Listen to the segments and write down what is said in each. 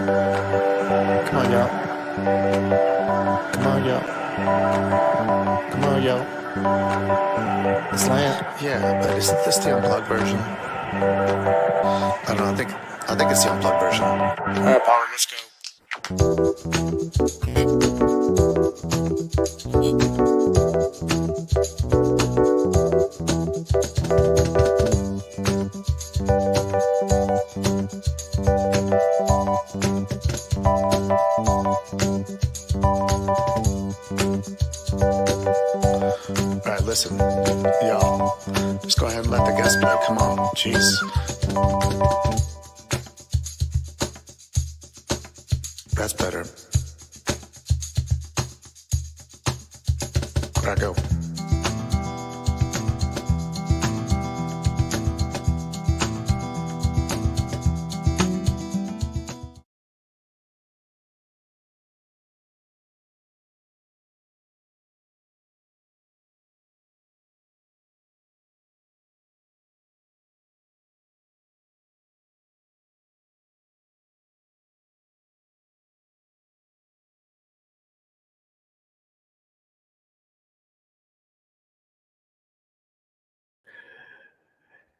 Come on, y'all. Come on, y'all. Come on, y'all. The Slant. Yeah, but isn't this the unplugged version? I don't know. I think it's the unplugged version. All right, Paulie, let's go. All right, listen, y'all. Just go ahead and let the guest play. Come on, jeez. That's better. Where'd I go?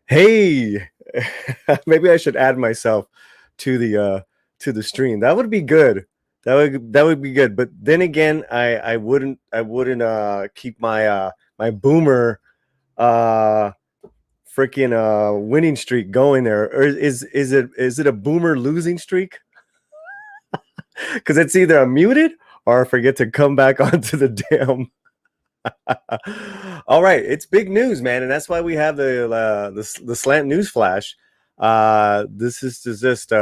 Hey, maybe I should add myself to the stream. That would be good. That would be good. But then again, I wouldn't keep my my boomer freaking winning streak going there. Or is it a boomer losing streak? Because it's either I'm muted or I forget to come back onto the damn. All right, it's big news, man, and that's why we have the Slant News Flash. This is just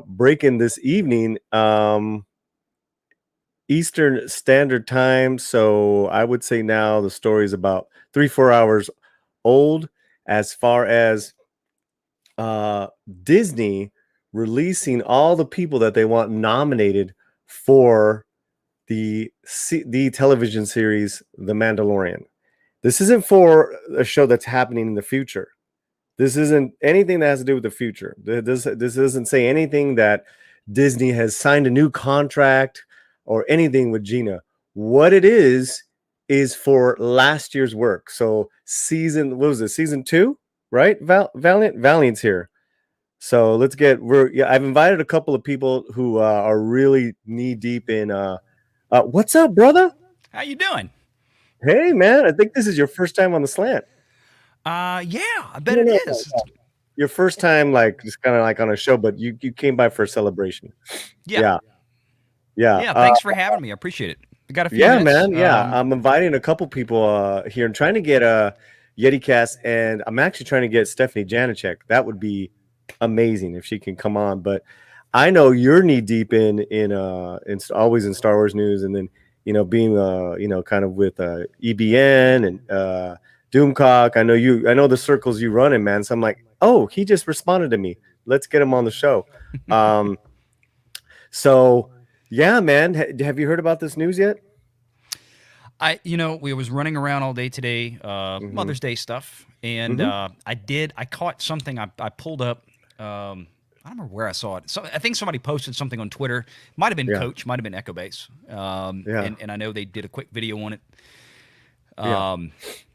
breaking this evening, Eastern Standard Time. So I would say now the story is about 3-4 hours old, as far as Disney releasing all the people that they want nominated for the television series The Mandalorian. This isn't for a show that's happening in the future. This isn't anything that has to do with the future. This doesn't say anything that Disney has signed a new contract or anything with GIna. What it is for last year's work. So season 2, right? Valiant's here. So let's get I've invited a couple of people who are really knee deep in what's up, brother? How you doing? Hey, man. I think this is your first time on the Slant. Yeah, I bet it is. Your first time, like, just kind of like on a show, but you came by for a celebration. Yeah. Thanks for having me. I appreciate it. I got a few minutes. Man. Yeah, I'm inviting a couple people here and trying to get YetiCast, and I'm actually trying to get Stephanie Janicek. That would be amazing if she can come on. But I know you're knee deep in always in Star Wars news, and then being kind of with EBN and Doomcock. I know the circles you run in, man. So I'm like, oh, he just responded to me. Let's get him on the show. So yeah, man. Have you heard about this news yet? We was running around all day today, Mother's Day stuff, and I caught something. I pulled up. I don't remember where I saw it. So I think somebody posted something on Twitter. Might have been Coach, might have been Echo Base. And I know they did a quick video on it.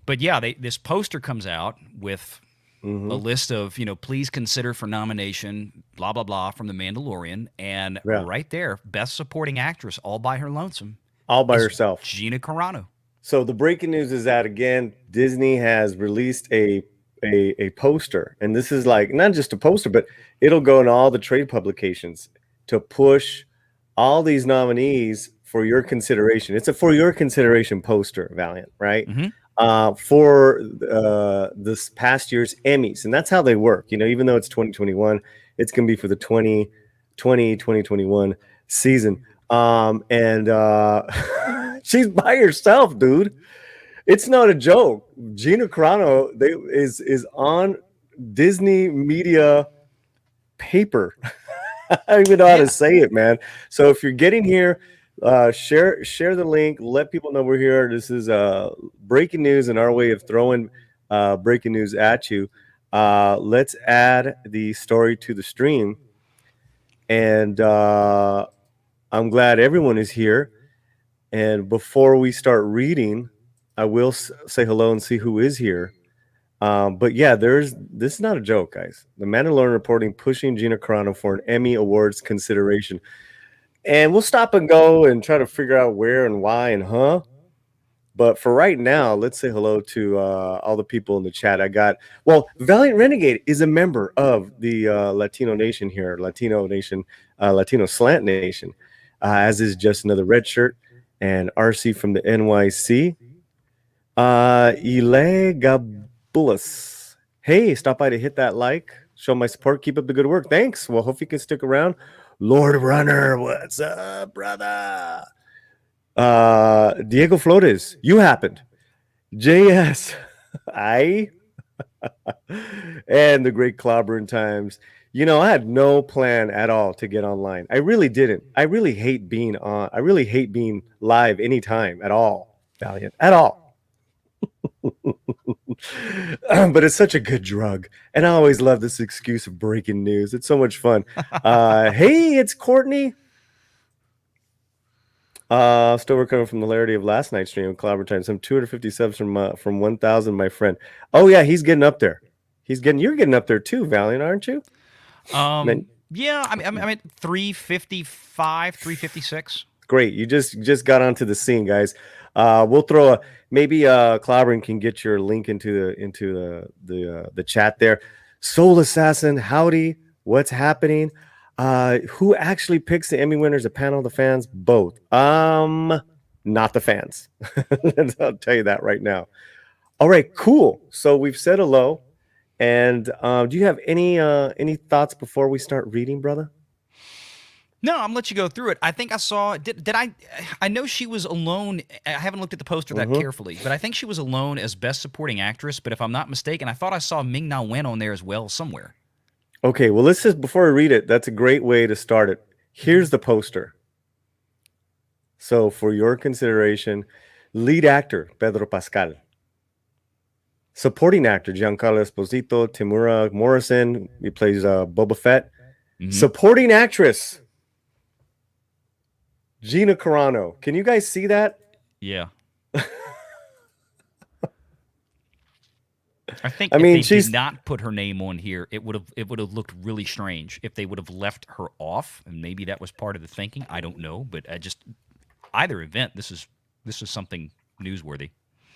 But yeah, this poster comes out with a list of, please consider for nomination, blah, blah, blah, from The Mandalorian. And right there, Best Supporting Actress, all by her lonesome. All by herself. GIna Carano. So the breaking news is that, again, Disney has released a poster, and this is like not just a poster, but it'll go in all the trade publications to push all these nominees for your consideration. It's a for your consideration poster, Valiant, right? For this past year's Emmys, and that's how they work. Even though it's 2021, it's gonna be for the 2021 season. She's by herself, dude. It's not a joke. GIna Carano is on Disney media paper. I don't even know how to say it, man. So if you're getting here, share the link. Let people know we're here. This is breaking news and our way of throwing breaking news at you. Let's add the story to the stream. And I'm glad everyone is here. And before we start reading, I will say hello and see who is here. But yeah, this is not a joke, guys. The Mandalorian reporting pushing GIna Carano for an Emmy Awards consideration. And we'll stop and go and try to figure out where and why and But for right now, let's say hello to all the people in the chat. Valiant Renegade is a member of the Latino Nation here, Latino Slant Nation, as is just another red shirt, and RC from the NYC. Ilegabulas. Hey, stop by to hit that like, show my support, keep up the good work. Thanks. Well, hope you can stick around. Lord Runner, what's up, brother? Diego Flores, you happened. JS, I and the great clobbering times. You know, I had no plan at all to get online. I really didn't. I really hate being live anytime at all, Valiant, at all. But it's such a good drug. And I always love this excuse of breaking news. It's so much fun. Hey, it's Courtney. Still recovering from the hilarity of last night's stream of Clobber Time. Some 250 subs from 1,000, my friend. Oh yeah, he's getting up there. You're getting up there too, Valiant, aren't you? Yeah, I'm at 355, 356. Great, you just got onto the scene, guys. We'll throw maybe Clobbering can get your link into the chat there. Soul Assassin, howdy, what's happening? Who actually picks the Emmy winners? A panel of the fans? Both. Not the fans. I'll tell you that right now. All right, cool. So we've said hello. And do you have any thoughts before we start reading, brother? No, I'm gonna let you go through it. I think I saw. Did I know she was alone. I haven't looked at the poster that carefully, but I think she was alone as Best Supporting Actress. But if I'm not mistaken, I thought I saw Ming-Na Wen on there as well somewhere. Okay, well, let's just, before I read it, that's a great way to start it. Here's the poster. So for your consideration, lead actor, Pedro Pascal. Supporting actor, Giancarlo Esposito, Timura Morrison. He plays Boba Fett. Supporting actress, GIna Carano. Can you guys see that? Yeah. I think if they did not put her name on here, it would have looked really strange if they would have left her off, and maybe that was part of the thinking. I don't know, but either event, this is something newsworthy.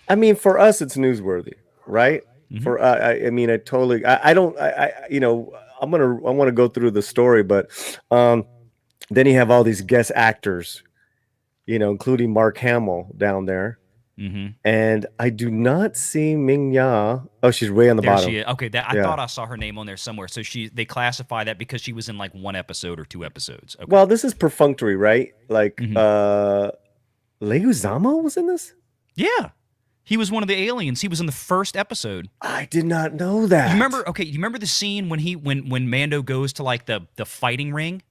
I mean, for us, it's newsworthy, right? For I want to go through the story, but then you have all these guest actors, including Mark Hamill down there. And I do not see Ming-Na. Oh, she's way on the bottom. She is. Okay, I thought I saw her name on there somewhere. So they classify that because she was in like one episode or two episodes. Okay. Well, this is perfunctory, right? Like Leguizamo was in this? Yeah. He was one of the aliens. He was in the first episode. I did not know that. You remember the scene when Mando goes to like the fighting ring?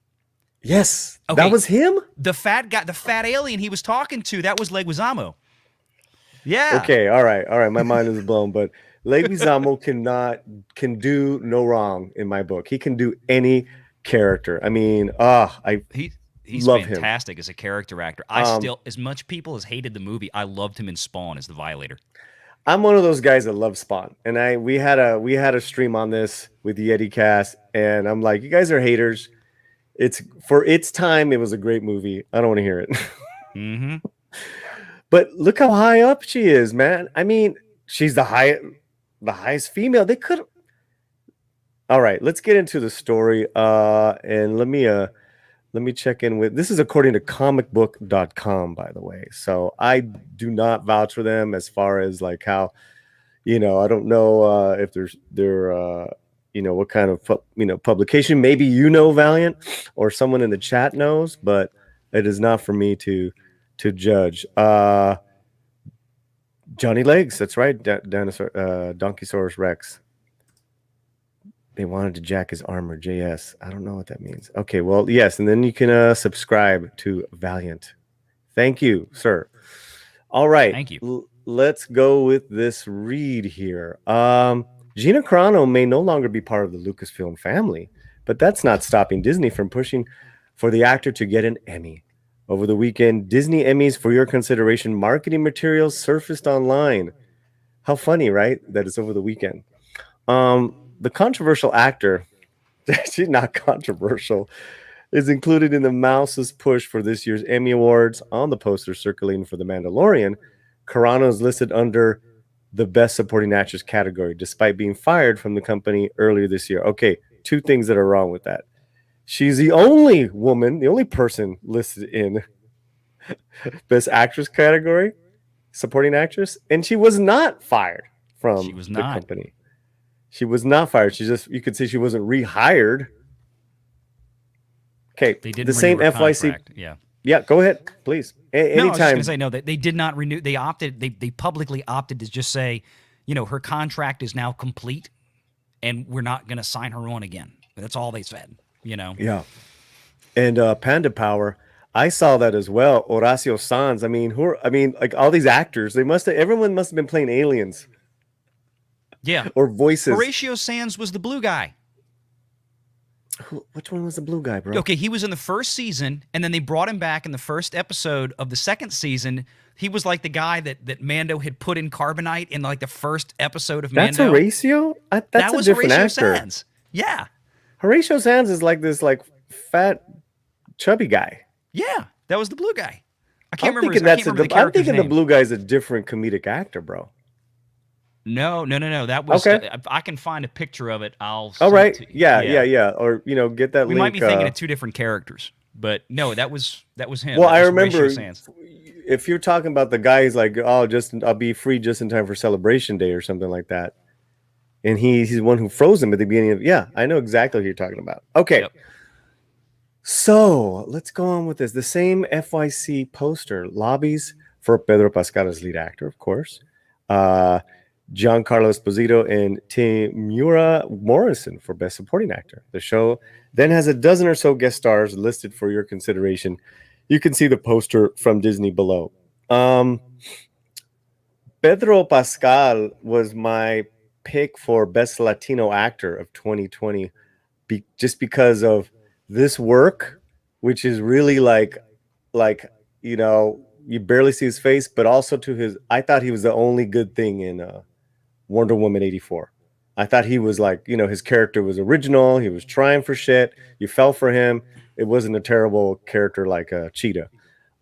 Yes. Okay. That was him? The fat guy, the fat alien he was talking to, that was Leguizamo. Yeah. Okay. All right. My mind is blown. But Leguizamo can do no wrong in my book. He can do any character. I mean, he's love fantastic him as a character actor. I still, as much people as hated the movie, I loved him in Spawn as the Violator. I'm one of those guys that love Spawn, and we had a stream on this with the Yeti Cast, and I'm like, you guys are haters. It's for its time, it was a great movie. I don't want to hear it. But look how high up she is, man. I mean, she's the highest female. They could. All right, let's get into the story. And let me check in with. This is according to comicbook.com, by the way. So I do not vouch for them as far as like how, I don't know if they're what kind of publication. Maybe Valiant or someone in the chat knows, but it is not for me to judge. Johnny Legs, that's right. Donkeysaurus Rex. They wanted to jack his armor. JS. I don't know what that means. Okay, well, yes, and then you can subscribe to Valiant. Thank you, sir. All right. Thank you. Let's go with this read here. GIna Carano may no longer be part of the Lucasfilm family, But that's not stopping Disney from pushing for the actor to get an Emmy. Over the weekend, Disney Emmys for your consideration marketing materials surfaced online. How funny, right? That it's over the weekend. The controversial actor, actually not controversial, is included in the Mouse's push for this year's Emmy Awards. On the poster circulating for The Mandalorian, Carano is listed under the Best Supporting Actress category, despite being fired from the company earlier this year. Okay, two things that are wrong with that. She's the only woman, the only person listed in Best Actress category, Supporting Actress, and she was not fired from the company. She was not fired. She just, you could say she wasn't rehired. Okay, they didn't the same FYC. Contract. Yeah, go ahead, please. Anytime. No, I was just going to say, no, they did not renew. They opted, they publicly opted to just say, you know, her contract is now complete and we're not going to sign her on again. That's all they said, you know? Yeah. And Panda Power, I saw that as well. Horacio Sanz. I mean, like all these actors, everyone must have been playing aliens. Yeah. Or voices. Horatio Sanz was the blue guy. Which one was the blue guy, bro? Okay, he was in the first season, and then they brought him back in the first episode of the second season. He was like the guy that Mando had put in Carbonite in like the first episode of Mando. That's Horatio? That was a different Horatio actor. Sanz. Yeah. Horatio Sanz is like this like fat, chubby guy. Yeah, that was the blue guy. I can't remember. I'm thinking the blue guy's a different comedic actor, bro. No. That was okay. I can find a picture of it. I'll. All right. Yeah. Or get that. We link, might be thinking of two different characters, but no, that was him. Well, I remember if you're talking about the guy who's like, oh, I'll be free just in time for Celebration Day or something like that, and he's the one who froze him at the beginning of. Yeah, I know exactly what you're talking about. Okay. Yep. So let's go on with this. The same FYC poster lobbies for Pedro Pascal as lead actor, of course. Giancarlo Esposito and Temuera Morrison for Best Supporting Actor. The show then has a dozen or so guest stars listed for your consideration. You can see the poster from Disney below. Pedro Pascal was my pick for Best Latino Actor of 2020 just because of this work, which is really like you barely see his face, but also I thought he was the only good thing in Wonder Woman 84. I thought he was like, his character was original. He was trying for shit. You fell for him. It wasn't a terrible character like Cheetah.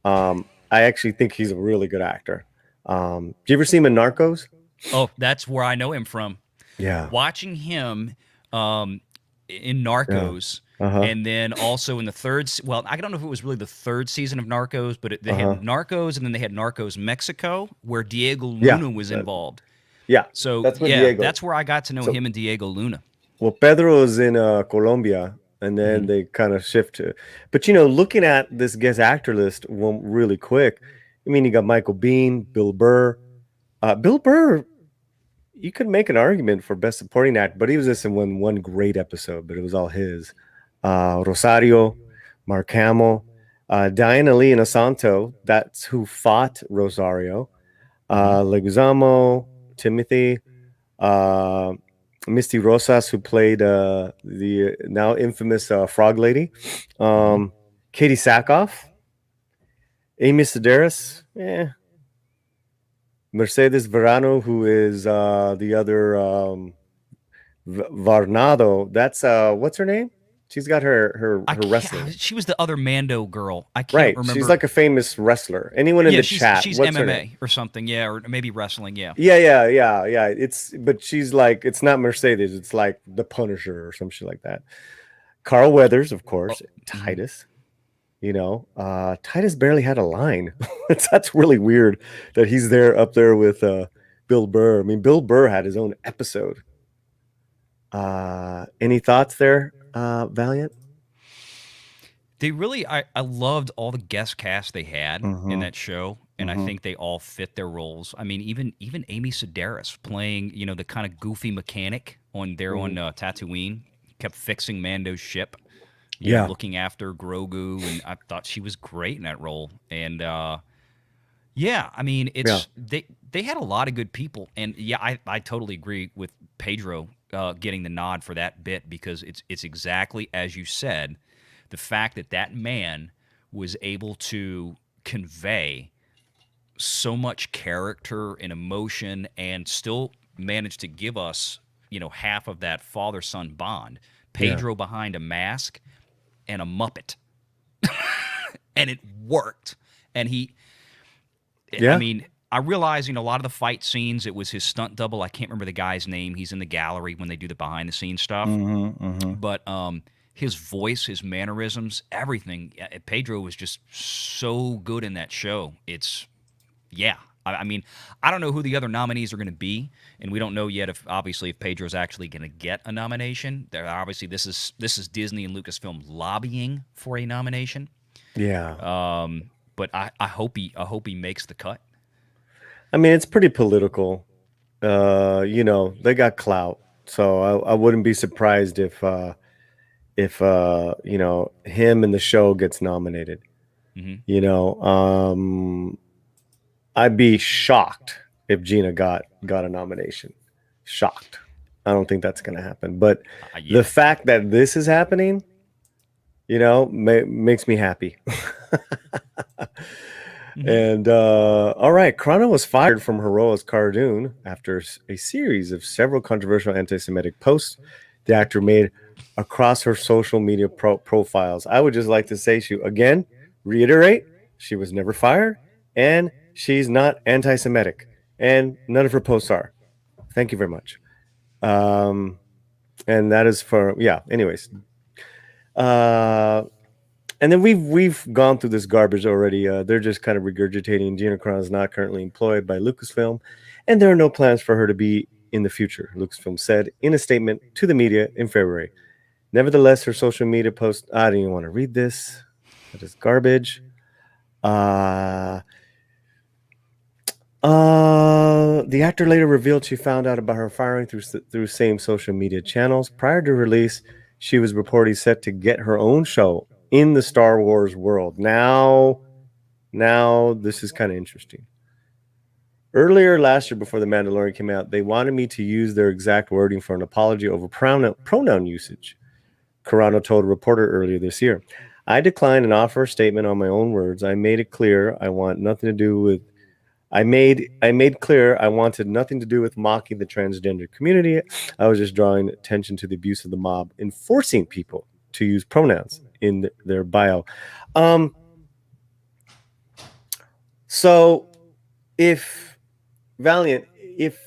I actually think he's a really good actor. Do you ever see him in Narcos? Oh, that's where I know him from. Yeah. Watching him in Narcos. Yeah. And then also in the third, well, I don't know if it was really the third season of Narcos, but they had Narcos, and then they had Narcos Mexico, where Diego Luna was involved. Yeah, so that's where I got to know him and Diego Luna. Well, Pedro is in Colombia, and then they kind of shift to. But looking at this guest actor list, really quick, I mean, you got Michael Biehn, Bill Burr. Bill Burr, you could make an argument for Best Supporting Actor, but he was just in one great episode, but it was all his. Rosario, Mark Hamill, Diana Lee Inosanto, that's who fought Rosario, Leguizamo, Timothy, Misty Rosas, who played the now infamous Frog Lady, Katie Sackhoff, Amy Sedaris, Mercedes Verano, who is the other Varnado. That's what's her name? She's got her wrestling. She was the other Mando girl. I can't remember. She's like a famous wrestler. Anyone in the chat? She's what's MMA or something, or maybe wrestling, Yeah. But she's like, it's not Mercedes. It's like the Punisher or some shit like that. Carl Weathers, of course. Titus. Titus barely had a line. That's really weird that he's up there with Bill Burr. I mean, Bill Burr had his own episode. Any thoughts there, Valiant? They really, I loved all the guest cast they had in that show, and I think they all fit their roles. I mean, even Amy Sedaris playing, the kind of goofy mechanic on Tatooine, kept fixing Mando's ship, looking after Grogu, and I thought she was great in that role. And I mean, they had a lot of good people, and I totally agree with Pedro. getting the nod for that bit, because it's exactly as you said, the fact that that man was able to convey so much character and emotion and still managed to give us, half of that father-son bond. Pedro behind a mask and a Muppet. And it worked. And I mean, I realize, a lot of the fight scenes, it was his stunt double. I can't remember the guy's name. He's in the gallery when they do the behind the scenes stuff. But his voice, his mannerisms, everything. Pedro was just so good in that show. I mean, I don't know who the other nominees are going to be, and we don't know yet if Pedro's actually going to get a nomination. Obviously, this is Disney and Lucasfilm lobbying for a nomination. Yeah. But I hope he makes the cut. I mean, it's pretty political. They got clout, so I wouldn't be surprised if him and the show gets nominated. I'd be shocked if GIna got a nomination. Shocked. I don't think that's going to happen. But the fact that this is happening, makes me happy. And all right, Carano was fired from her role as Cardoon after a series of several controversial anti-Semitic posts the actor made across her social media profiles. I would just like to reiterate, she was never fired, and she's not anti-Semitic, and none of her posts are. Thank you very much. And that is anyways. And then we've gone through this garbage already. They're just kind of regurgitating. GIna Carano is not currently employed by Lucasfilm, and there are no plans for her to be in the future, Lucasfilm said in a statement to the media in February. Nevertheless, her social media post, I didn't even want to read this. That is garbage. The actor later revealed she found out about her firing through same social media channels. Prior to release, she was reportedly set to get her own show in the Star Wars world. Now this is kind of interesting. Earlier last year, before The Mandalorian came out, they wanted me to use their exact wording for an apology over pronoun usage, Carano told a reporter earlier this year. I declined and offer a statement on my own words. I made it clear I want nothing to do with I made clear I wanted nothing to do with mocking the transgender community. I was just drawing attention to the abuse of the mob, enforcing people to use pronouns in their bio. So if Valiant, if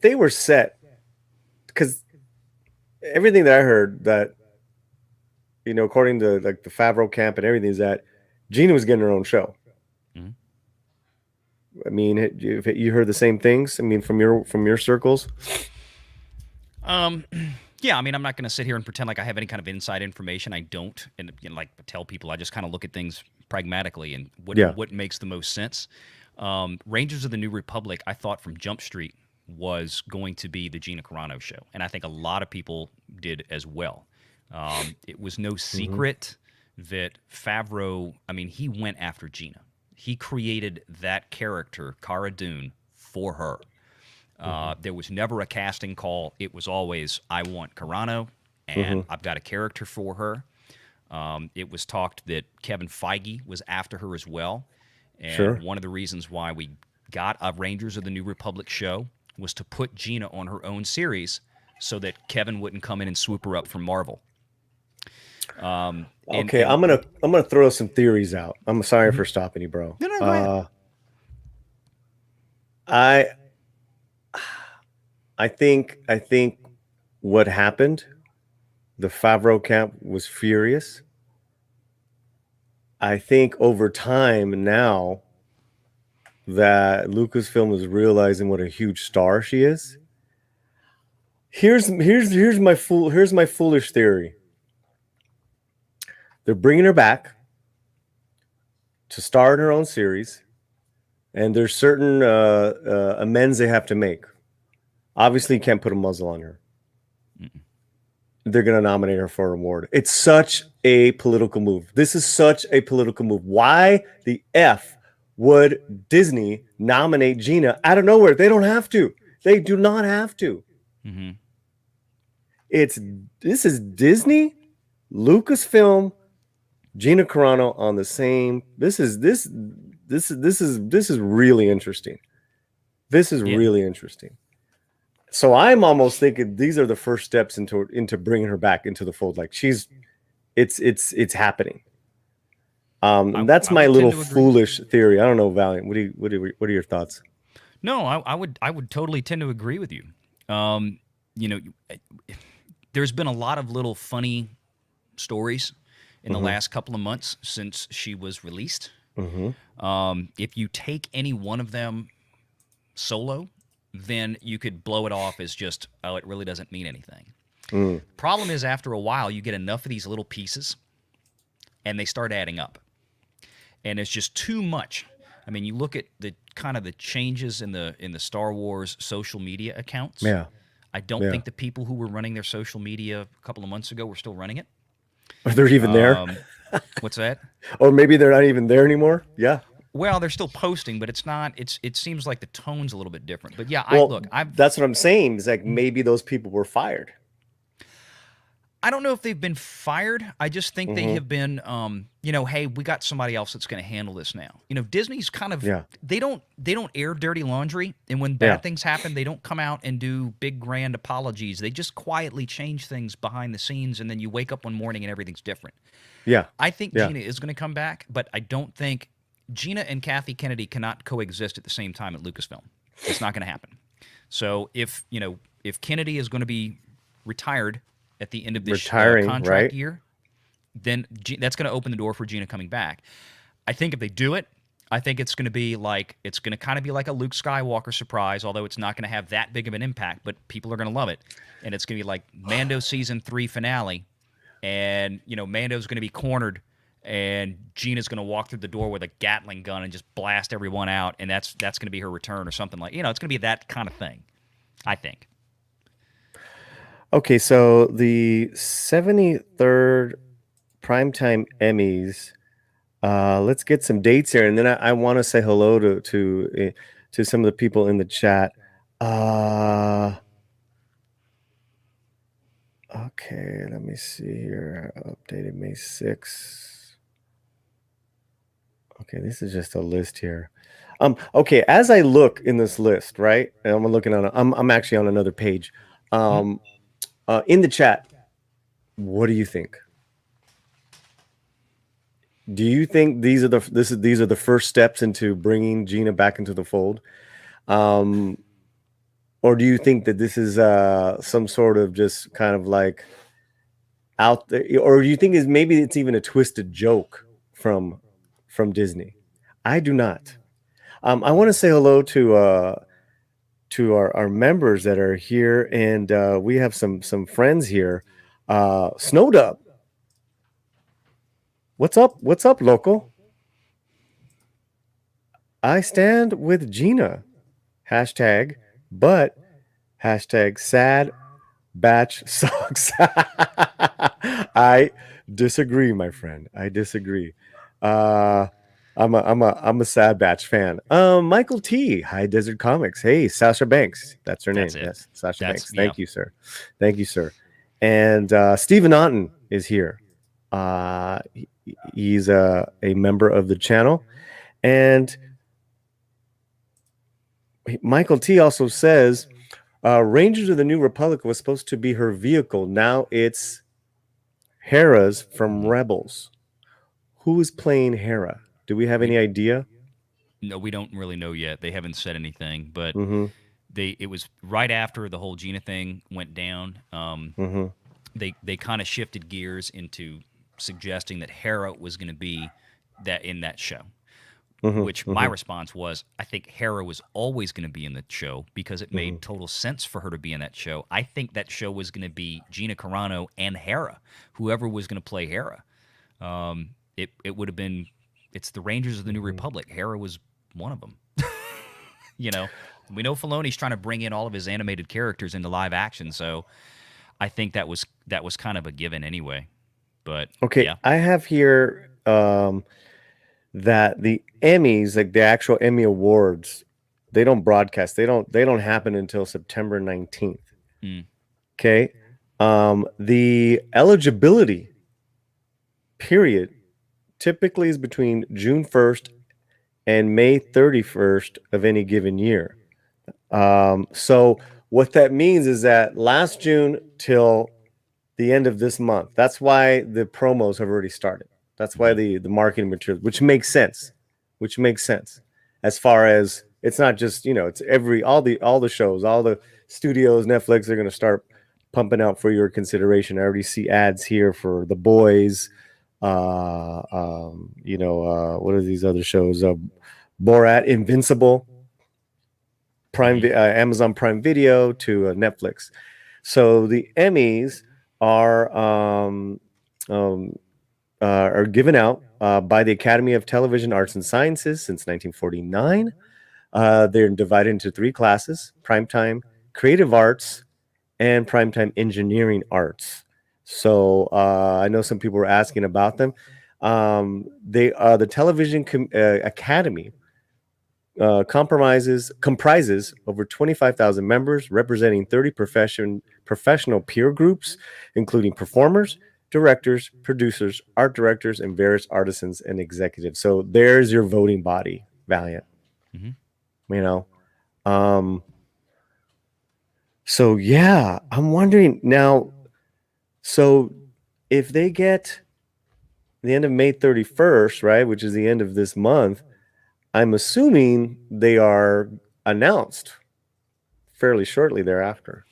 they were set, because everything that I heard that, according to like the Favreau camp and everything, is that GIna was getting her own show. Mm-hmm. I mean, if you heard the same things, I mean, from your circles. Yeah, I mean, I'm not going to sit here and pretend like I have any kind of inside information. I don't, and tell people. I just kind of look at things pragmatically and what makes the most sense. Rangers of the New Republic, I thought from Jump Street was going to be the GIna Carano show, and I think a lot of people did as well. It was no secret that Favreau, I mean, he went after GIna. He created that character, Cara Dune, for her. There was never a casting call. It was always, I want Carano, and I've got a character for her. It was talked that Kevin Feige was after her as well. And one of the reasons why we got a Rangers of the New Republic show was to put GIna on her own series so that Kevin wouldn't come in and swoop her up from Marvel. I'm gonna throw some theories out. I'm sorry for stopping you, bro. No, go ahead. I think what happened, the Favreau camp was furious. I think over time now that Lucasfilm is realizing what a huge star she is. Here's my foolish theory. They're bringing her back to star in her own series, and there's certain amends they have to make. Obviously, you can't put a muzzle on her. They're going to nominate her for an award. It's such a political move. This is such a political move. Why the F would Disney nominate GIna out of nowhere? They don't have to. They do not have to. This is Disney, Lucasfilm, GIna Carano on the same. This is really interesting. This is really interesting. So I'm almost thinking these are the first steps into bringing her back into the fold. Like it's happening. That's my little foolish theory. I don't know, Valiant. What are your thoughts? No, I would totally tend to agree with you. You know, there's been a lot of little funny stories in the last couple of months since she was released. If you take any one of them solo, then you could blow it off as just, oh, it really doesn't mean anything. Problem is, after a while, you get enough of these little pieces, and they start adding up, and it's just too much. I mean, you look at the kind of the changes in the Star Wars social media accounts. Yeah, I don't think the people who were running their social media a couple of months ago were still running it. Are they even there? What's that? Or maybe they're not even there anymore. Yeah. Well, they're still posting, but it's not. It seems like the tone's a little bit different. But yeah, that's what I'm saying. Is like maybe those people were fired. I don't know if they've been fired. I just think they have been, hey, we got somebody else that's going to handle this now. You know, Disney's kind of they don't air dirty laundry, and when bad things happen, they don't come out and do big grand apologies. They just quietly change things behind the scenes, and then you wake up one morning and everything's different. Yeah, I think GIna is going to come back, but I don't think GIna and Kathy Kennedy cannot coexist at the same time at Lucasfilm. It's not going to happen. So if Kennedy is going to be retired at the end of this contract year, then that's going to open the door for GIna coming back. I think if they do it, I think it's going to be like kind of be like a Luke Skywalker surprise, although it's not going to have that big of an impact, but people are going to love it. And it's going to be like Mando season 3 finale, and Mando's going to be cornered, and GIna's going to walk through the door with a Gatling gun and just blast everyone out, and that's going to be her return or something like. It's going to be that kind of thing, I think. Okay, so the 73rd Primetime Emmys. Let's get some dates here, and then I want to say hello to some of the people in the chat. Okay, let me see here. Updated May 6th. Okay, this is just a list here. Okay, as I look in this list, right? And I'm looking on. I'm actually on another page. In the chat, what do you think? Do you think these are the first steps into bringing GIna back into the fold, or do you think that this is some sort of just kind of like out there, or do you think maybe it's even a twisted joke from Disney? I do not. I want to say hello to our members that are here, and we have some friends here. Snowdub. What's up, local? I stand with GIna. Hashtag, but hashtag sad batch sucks. I disagree, my friend. I disagree. I'm a sad batch fan. Michael T, High Desert Comics. Hey, Sasha Banks. That's her name. Yes, Sasha Banks. Thank you, sir. Thank you, sir. And Stephen Otten is here. He's a member of the channel, and Michael T also says Rangers of the New Republic was supposed to be her vehicle. Now it's Hera's from Rebels. Who is playing Hera? Do we have any idea? No, we don't really know yet. They haven't said anything, but it was right after the whole GIna thing went down. They kind of shifted gears into suggesting that Hera was going to be in that show. Which my response was, I think Hera was always going to be in the show because it made total sense for her to be in that show. I think that show was going to be GIna Carano and Hera, whoever was going to play Hera. It would have been, it's the Rangers of the New Republic. Hera was one of them. We know Filoni's trying to bring in all of his animated characters into live action, so I think that was kind of a given anyway. But okay, yeah. I have here that the Emmys, like the actual Emmy Awards, they don't broadcast. They don't happen until September 19th. Okay. The eligibility period typically is between June 1st and May 31st of any given year. So what that means is that last June till the end of this month, that's why the promos have already started. That's why the marketing materials, which makes sense, as far as it's not just, it's all the shows, all the studios, Netflix are going to start pumping out for your consideration. I already see ads here for The Boys. What are these other shows? Borat, Invincible, Amazon Prime Video to Netflix. So the Emmys are given out by the Academy of Television Arts and Sciences since 1949. They're divided into 3 classes: primetime creative arts and primetime engineering arts. So I know some people were asking about them. The Television Academy comprises over 25,000 members representing 30 professional peer groups, including performers, directors, producers, art directors, and various artisans and executives. So there's your voting body, Valiant. So yeah, I'm wondering now. So if they get the end of May 31st, right, which is the end of this month, I'm assuming they are announced fairly shortly thereafter.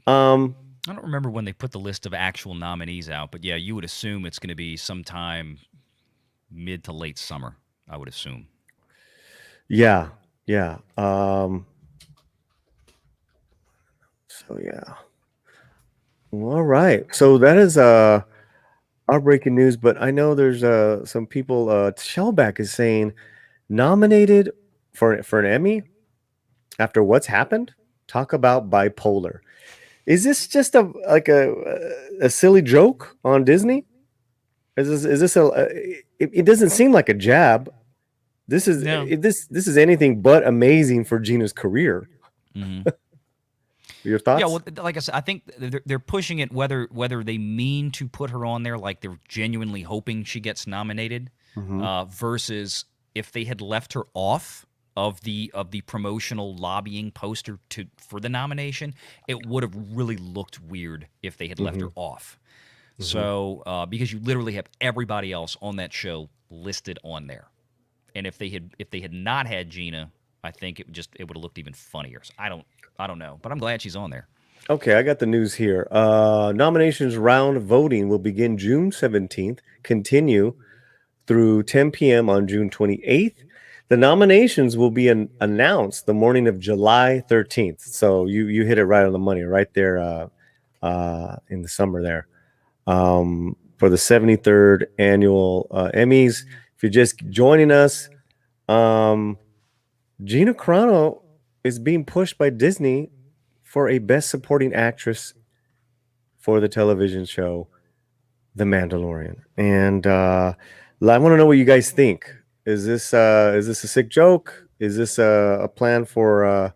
I don't remember when they put the list of actual nominees out, but yeah, you would assume it's going to be sometime mid to late summer, I would assume. Yeah. So yeah. All right. So that is our breaking news, but I know there's some people Shellback is saying nominated for an Emmy after what's happened. Talk about bipolar. Is this just a silly joke on Disney? Is this it doesn't seem like a jab. This is this is anything but amazing for GIna's career. Your thoughts? Yeah, well, like I said, I think they're pushing it whether they mean to put her on there, like they're genuinely hoping she gets nominated, versus if they had left her off of the promotional lobbying poster for the nomination, it would have really looked weird if they had left her off. So because you literally have everybody else on that show listed on there, and if they had not had GIna, I think it would have looked even funnier. So I don't know, but I'm glad she's on there. Okay, I got the news here. Nominations round voting will begin June 17th, continue through 10 p.m. on June 28th. The nominations will be announced the morning of July 13th. So you hit it right on the money, right there in the summer there. For the 73rd annual Emmys. If you're just joining us, GIna Carano is being pushed by Disney for a Best Supporting Actress for the television show The Mandalorian. And I want to know what you guys think. Is this a sick joke? Is this a plan for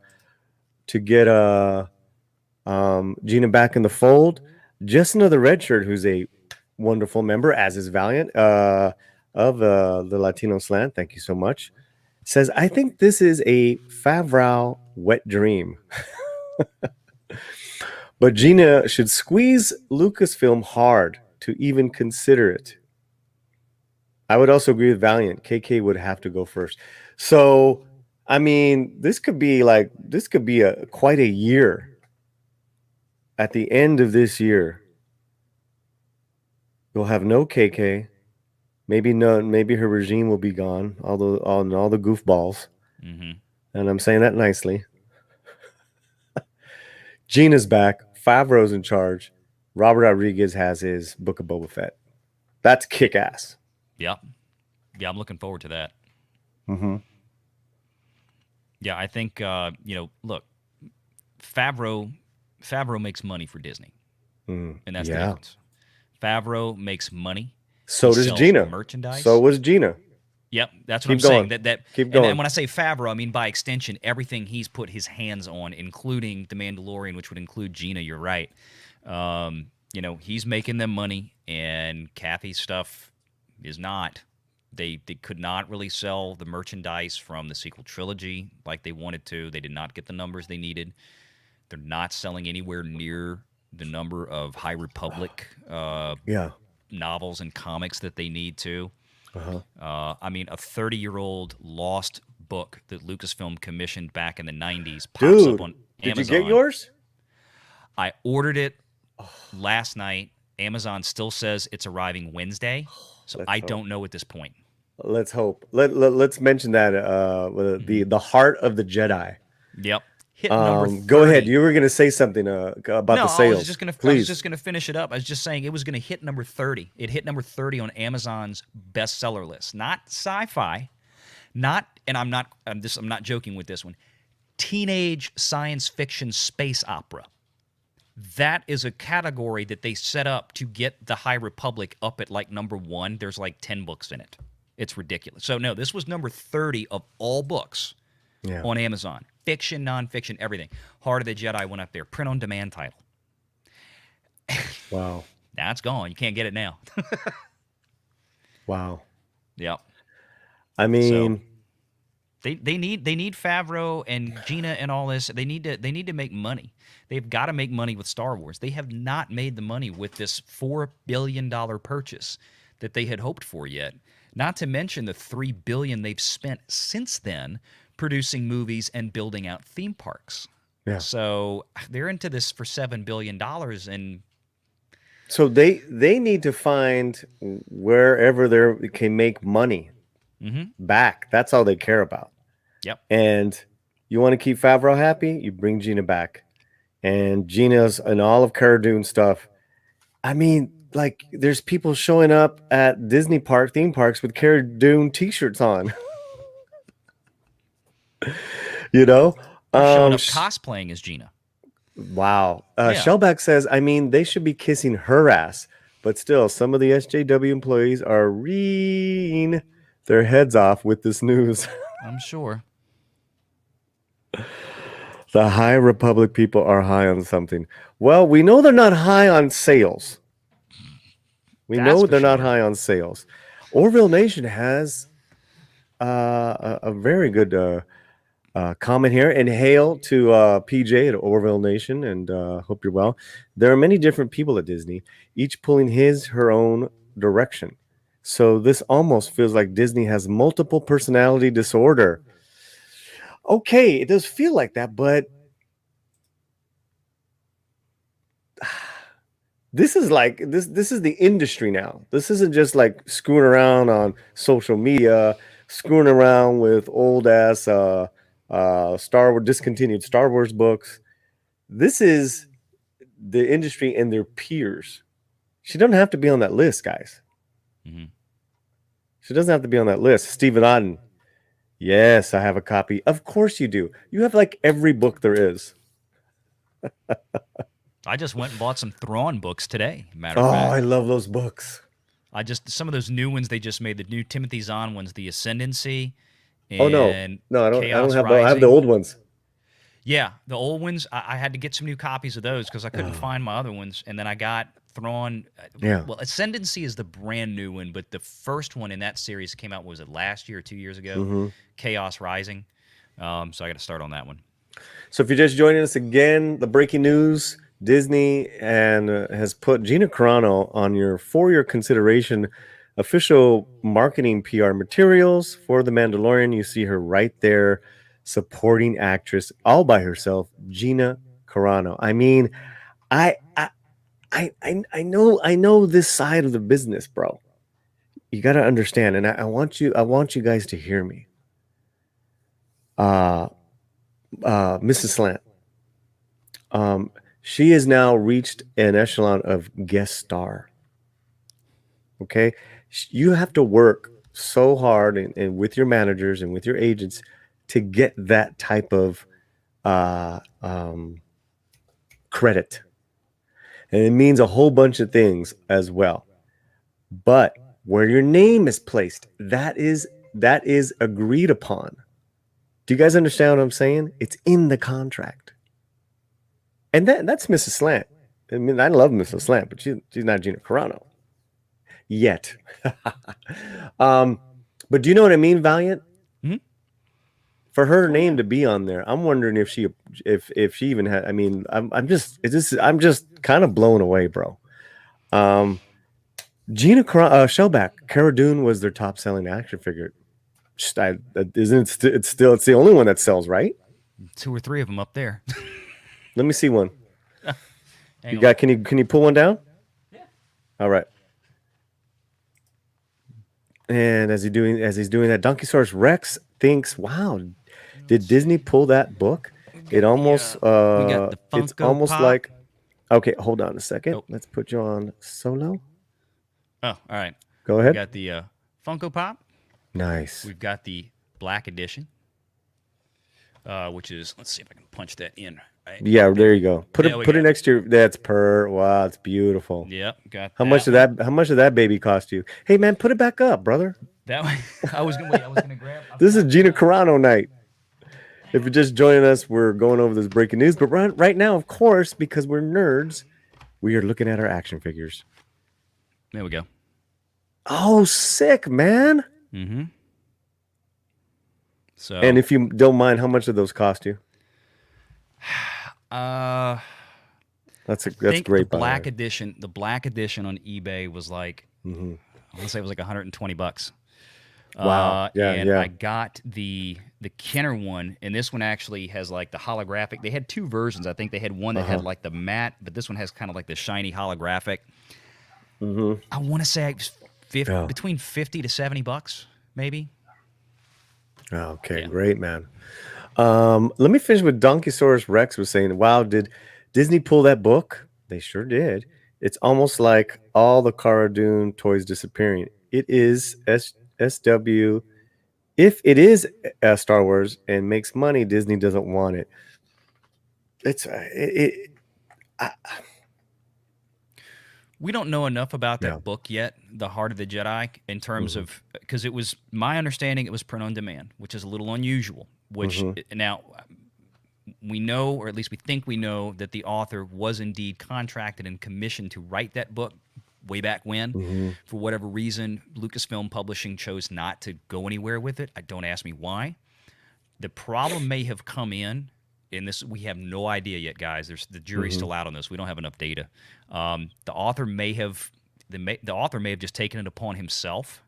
to get GIna back in the fold? Just another red shirt who's a wonderful member, as is Valiant, of the Latino Slant. Thank you so much. Says, I think this is a Favreau wet dream. But GIna should squeeze Lucasfilm hard to even consider it. I would also agree with Valiant. KK would have to go first. So, I mean, this could be quite a year. At the end of this year, you'll have no KK. Maybe her regime will be gone. All the goofballs. And I'm saying that nicely. GIna's back. Favreau's in charge. Robert Rodriguez has his Book of Boba Fett. That's kick-ass. Yeah, I'm looking forward to that. Yeah, I think look, Favreau makes money for Disney, and that's the difference. Favreau makes money. So does GIna. Merchandise. So was GIna. Yep, that's what Keep I'm saying. going. That Keep and going. when I say Favreau, I mean by extension everything he's put his hands on, including the Mandalorian, which would include GIna. You're right. He's making them money, and Kathy's stuff is not. They could not really sell the merchandise from the sequel trilogy like they wanted to. They did not get the numbers they needed. They're not selling anywhere near the number of High Republic Yeah. novels and comics that they need to. Uh-huh. I mean, a 30-year-old lost book that Lucasfilm commissioned back in the 90s pops up Dude, on did Amazon. you get yours? I ordered it last night. Amazon still says it's arriving Wednesday, so I don't know at this point. Let's hope. Let's mention that the Heart of the Jedi. Yep. Hit number 30. Go ahead. You were going to say something about the sales. I was just gonna finish it up. I was just saying it was gonna hit number 30. It hit number 30 on Amazon's bestseller list. Not sci-fi, I'm not joking with this one. Teenage science fiction space opera. That is a category that they set up to get the High Republic up at like number 1. There's like 10 books in it. It's ridiculous. So no, this was number 30 of all books on Amazon. Fiction, nonfiction, everything. Heart of the Jedi went up there. Print on demand title. Wow. Now it's gone. You can't get it now. Wow. Yep. I mean, so they need Favreau and GIna and all this. They need to make money. They've got to make money with Star Wars. They have not made the money with this $4 billion purchase that they had hoped for yet. Not to mention the $3 billion they've spent since then producing movies and building out theme parks. Yeah. So they're into this for $7 billion, and so they need to find wherever they can make money back. That's all they care about. Yep. And you want to keep Favreau happy, you bring GIna back. And GIna's and all of Cara Dune stuff. I mean, like, there's people showing up at Disney theme parks with Cara Dune t-shirts on. You know? showing up cosplaying as GIna. Wow. Shellback says, I mean, they should be kissing her ass. But still, some of the SJW employees are reeing their heads off with this news. I'm sure. The High Republic people are high on something. Well, we know they're not high on sales. Not high on sales. Orville Nation has a very good comment here. And hail to PJ at Orville Nation, and hope you're well. There are many different people at Disney, each pulling her own direction. So this almost feels like Disney has multiple personality disorder. Okay, it does feel like that, but this is like this is the industry now. This isn't just like screwing around on social media, screwing around with old ass discontinued Star Wars books. This is the industry and their peers. She doesn't have to be on that list, guys. Mm-hmm. She doesn't have to be on that list. Stephen Otten. Yes, I have a copy. Of course you do. You have like every book there is. I just went and bought some Thrawn books today. Matter of fact. I love those books. Some of those new ones they just made, the new Timothy Zahn ones, the Ascendancy. And I don't have I have the old ones. Yeah, the old ones. I had to get some new copies of those because I couldn't find my other ones, and then I got Thrawn. Yeah. Well, Ascendancy is the brand new one, but the first one in that series came out, was it last year or 2 years ago? Mm-hmm. Chaos Rising. So I got to start on that one. So if you're just joining us again, the breaking news: Disney has put GIna Carano on for your consideration official marketing PR materials for The Mandalorian. You see her right there, supporting actress all by herself, GIna Carano. I mean, I know this side of the business, bro. You got to understand, and I want you guys to hear me. Mrs. Slant. She has now reached an echelon of guest star. Okay, you have to work so hard and with your managers and with your agents to get that type of credit, and it means a whole bunch of things as well. But where your name is placed, that is that is agreed upon. Do you guys understand what I'm saying? It's in the contract. And that's Mrs. Slant. I mean, I love Mrs. Slant, but she's not GIna Carano yet. But do you know what I mean, Valiant? Mm-hmm. For her name to be on there, I'm wondering if she even had. I mean, I'm just kind of blown away, bro. GIna Carano, Shellback, Cara Dune was their top selling action figure. Isn't it? It's the only one that sells, right? 2 or 3 of them up there. Let me see one. Can you pull one down? Yeah. All right. And as he's doing that, Donkeysaurus Rex thinks, "Wow, did Disney pull that book?" It almost it's almost Pop. like. Okay, hold on a second. Oh. Let's put you on solo. Oh, all right. Go ahead. We got the Funko Pop. Nice. We've got the Black Edition, which is, let's see if I can punch that in. Right? Yeah, there you go. Put it next to your. That's wow, it's beautiful. Yep, got. How much did that baby cost you? Hey man, put it back up, brother. That one. I was gonna grab. This is GIna Carano night. If you're just joining us, we're going over this breaking news. But right now, of course, because we're nerds, we are looking at our action figures. There we go. Oh, sick, man. Mm-hmm. So, and if you don't mind, how much did those cost you? That's great. The Black Edition. The Black Edition on eBay was like, I want to say it was like $120. Wow. And I got the Kenner one, and this one actually has like the holographic. They had 2 versions. I think they had one that had like the matte, but this one has kind of like the shiny holographic. I want to say it was between $50 to $70, maybe. Okay, great, man. Let me finish with Donkeysaurus Rex was saying, "Wow, did Disney pull that book?" They sure did. It's almost like all the Cara Dune toys disappearing. It is SW. If it is Star Wars and makes money, Disney doesn't want it. We don't know enough about that book yet, The Heart of the Jedi, in terms of, because it was my understanding it was print on demand, which is a little unusual. Which now we know, or at least we think we know, that the author was indeed contracted and commissioned to write that book way back when. For whatever reason, Lucasfilm Publishing chose not to go anywhere with it. Don't ask me why. The problem may have come in this. We have no idea yet, guys. The jury's still out on this. We don't have enough data. The author may have just taken it upon himself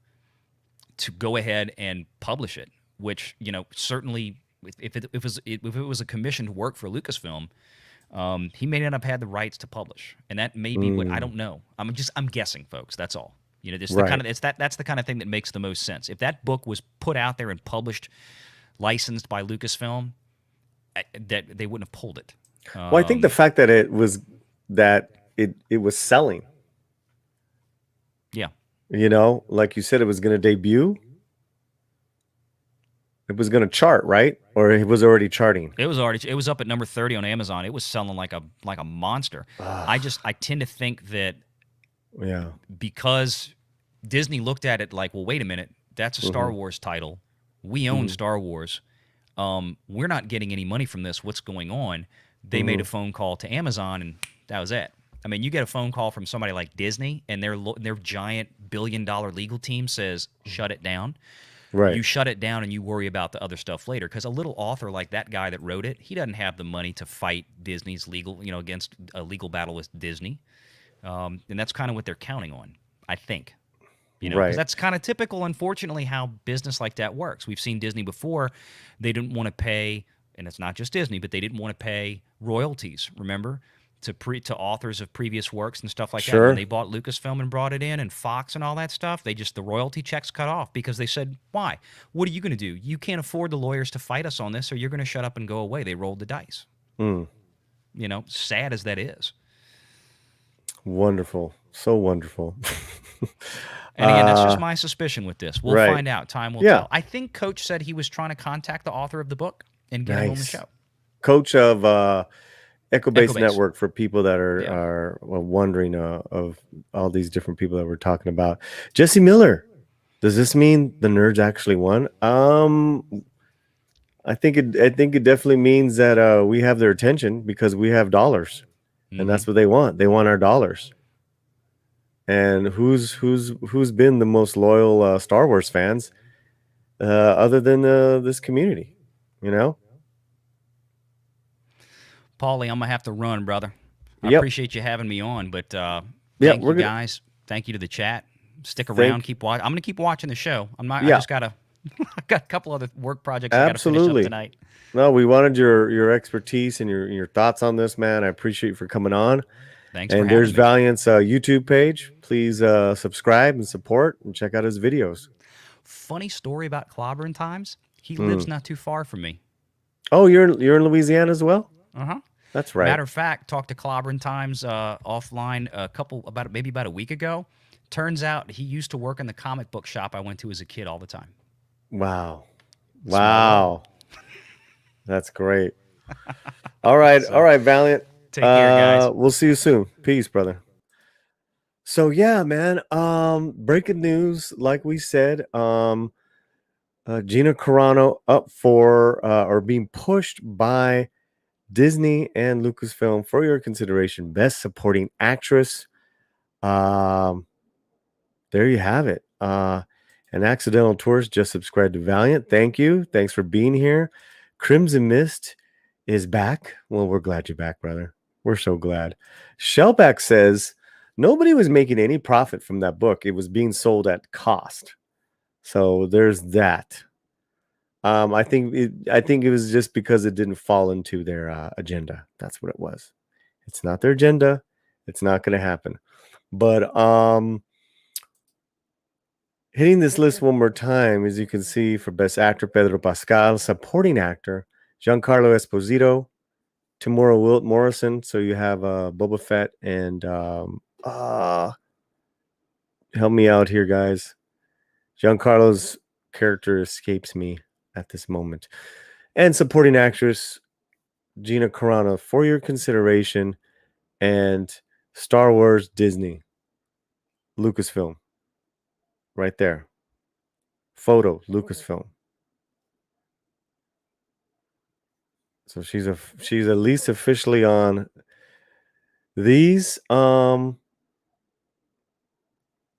to go ahead and publish it. Which, certainly, if it was a commissioned work for Lucasfilm, he may not have had the rights to publish, and that may be what I don't know. I'm guessing, folks. That's all. That's the kind of thing that makes the most sense. If that book was put out there and published, licensed by Lucasfilm, that they wouldn't have pulled it. Well, I think the fact that it was selling. Yeah. Like you said, it was going to debut. It was going to chart, right? Or it was already charting? It was up at number 30 on Amazon. It was selling like a monster. I tend to think that because Disney looked at it like, well, wait a minute, that's a Star Wars title. We own Star Wars. We're not getting any money from this. What's going on? They made a phone call to Amazon, and that was it. I mean, you get a phone call from somebody like Disney, and their giant billion-dollar legal team says, shut it down. Right. You shut it down and you worry about the other stuff later. Because a little author like that guy that wrote it, he doesn't have the money to fight Disney's against a legal battle with Disney. And that's kind of what they're counting on, I think. Because that's kind of typical, unfortunately, how business like that works. We've seen Disney before. They didn't want to pay, and it's not just Disney, but they didn't want to pay royalties, remember? To authors of previous works and stuff like that. When they bought Lucasfilm and brought it in, and Fox and all that stuff, the royalty checks cut off because they said, why? What are you going to do? You can't afford the lawyers to fight us on this, or you're going to shut up and go away. They rolled the dice. Sad as that is. Wonderful. So wonderful. And again, that's just my suspicion with this. We'll find out. Time will tell. I think Coach said he was trying to contact the author of the book and get him on the show. Coach of Echo-Base Network, for people that are wondering of all these different people that we're talking about. Jesse Miller. Does this mean the nerds actually won? I think it definitely means that we have their attention because we have dollars, and that's what they want. They want our dollars. And who's been the most loyal Star Wars fans other than this community? You know. Paulie, I'm gonna have to run, brother. I Yep. appreciate you having me on, but Yeah, thank you guys. Thank you to the chat. Stick around. Keep watching. I'm gonna keep watching the show. I'm not. Yeah. I just gotta. I got a couple other work projects I gotta finish up Absolutely. tonight. No, we wanted your expertise and your thoughts on this, man. I appreciate you for coming on. Thanks for And having there's me. Valiant's YouTube page. Please subscribe and support and check out his videos. Funny story about Clobbering Times. He lives not too far from me. Oh, you're in Louisiana as well? Uh-huh. That's right. Matter of fact, talked to Clobbering Times offline maybe about a week ago. Turns out he used to work in the comic book shop I went to as a kid all the time. Wow. That's great. All right, Valiant. Take care, guys. We'll see you soon. Peace, brother. So yeah, man. Breaking news, like we said, GIna Carano up for or being pushed by Disney and Lucasfilm for your consideration, Best Supporting Actress. There you have it. An accidental tourist just subscribed to Valiant. Thank you. Thanks for being here. Crimson Mist is back. Well, we're glad you're back, brother. We're so glad. Shellback says nobody was making any profit from that book. It was being sold at cost. So there's that. I think it was just because it didn't fall into their agenda. That's what it was. It's not their agenda. It's not going to happen. But hitting this list one more time, as you can see, for Best Actor, Pedro Pascal. Supporting Actor, Giancarlo Esposito. Tamora Wilt Morrison. So you have Boba Fett and help me out here, guys. Giancarlo's character escapes me at this moment. And supporting actress GIna Carano for your consideration, and Star Wars Disney Lucasfilm right there. Photo Lucasfilm. So she's at least officially on these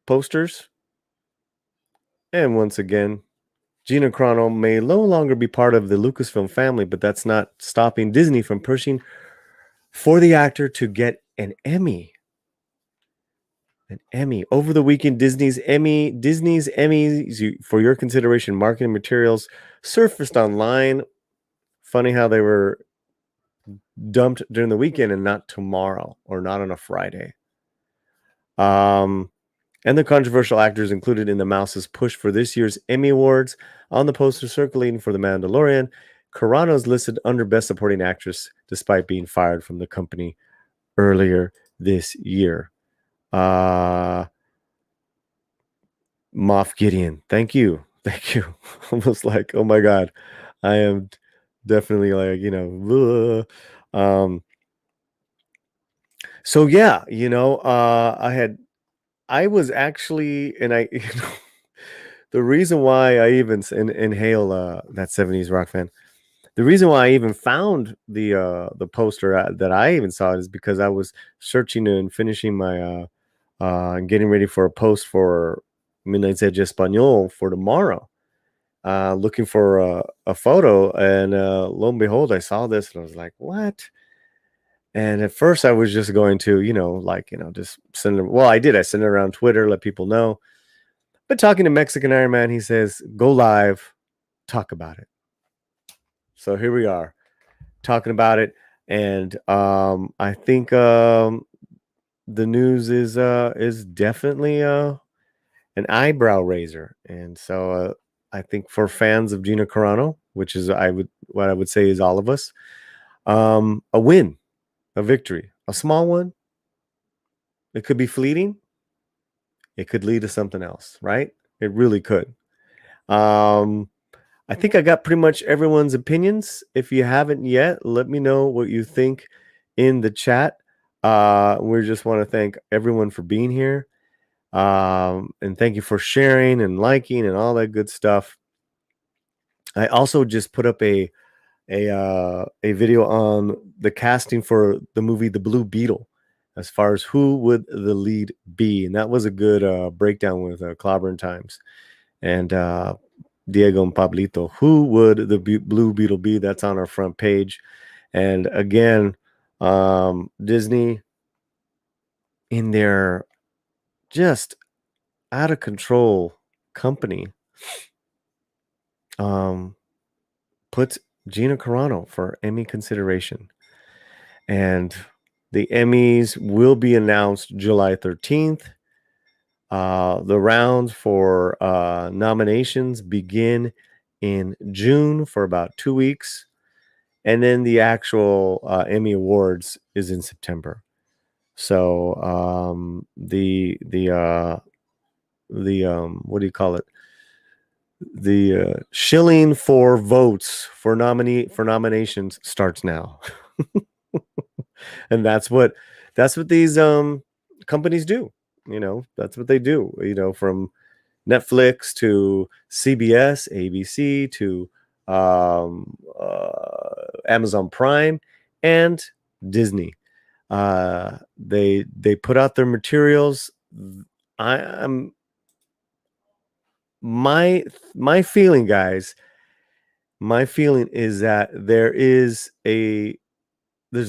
posters. And once again, GIna Carano may no longer be part of the Lucasfilm family, but that's not stopping Disney from pushing for the actor to get an Emmy. An Emmy. Over the weekend, Disney's Emmys for your consideration marketing materials surfaced online. Funny how they were dumped during the weekend and not tomorrow or not on a Friday. And the controversial actors included in the Mouse's push for this year's Emmy Awards. On the poster circulating for The Mandalorian, Carano is listed under Best Supporting Actress despite being fired from the company earlier this year. Moff Gideon, thank you. Almost like, oh my God, I am definitely like, so yeah, I was actually, and the reason why I even inhale that 70s rock fan, the reason why I even found the poster that I even saw it is because I was searching and finishing my getting ready for a post for Midnight's Edge Espanol for tomorrow, looking for a photo, and lo and behold, I saw this and I was like, what? And at first I was just going to, just send it. Well, I did. I sent it around Twitter, let people know. But talking to Mexican Iron Man, he says, go live, talk about it. So here we are talking about it. And I think the news is definitely an eyebrow raiser. And so I think for fans of GIna Carano, which is what I would say is all of us, a win. A victory, a small one. It could be fleeting. It could lead to something else, right? It really could. I think I got pretty much everyone's opinions. If you haven't yet, let me know what you think in the chat. We just want to thank everyone for being here. And thank you for sharing and liking and all that good stuff. I also just put up a video on the casting for the movie The Blue Beetle, as far as who would the lead be, and that was a good breakdown with Clobber Times and Diego and Pablito. Who would the Blue Beetle be? That's on our front page. And again, Disney, in their just out of control company, puts GIna Carano for Emmy consideration. And the Emmys will be announced July 13th. The rounds for nominations begin in June for about 2 weeks. And then the actual Emmy Awards is in September. So the what do you call it? The shilling for votes for nominations starts now. And that's what these companies do. That's what they do. From Netflix to CBS, ABC to Amazon Prime and Disney. They put out their materials. My feeling, guys, my feeling is that there's a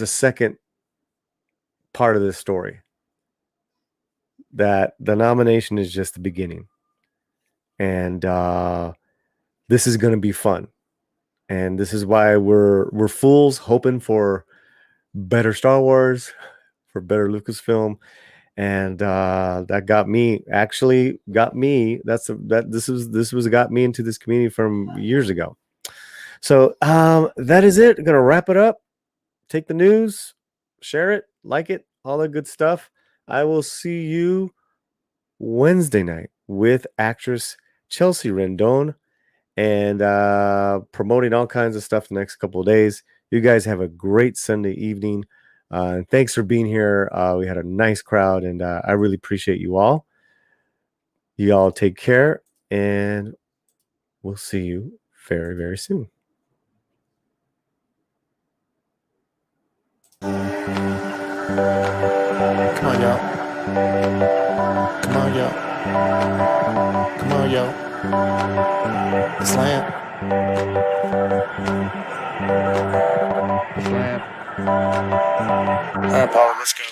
second part of this story, that the nomination is just the beginning, and this is going to be fun, and this is why we're fools hoping for better Star Wars, for better Lucasfilm. And that got me into this community from years ago. So that is it. I'm gonna wrap it up. Take the news, share it, like it, all that good stuff. I will see you Wednesday night with actress Chelsea Rendon, and promoting all kinds of stuff the next couple of days. You guys have a great Sunday evening. And thanks for being here. We had a nice crowd, and I really appreciate you all. You all take care, and we'll see you very, very soon. Come on, y'all. Come on, y'all. Come on, y'all. Slant. Slant. All right, Paulie, let's go.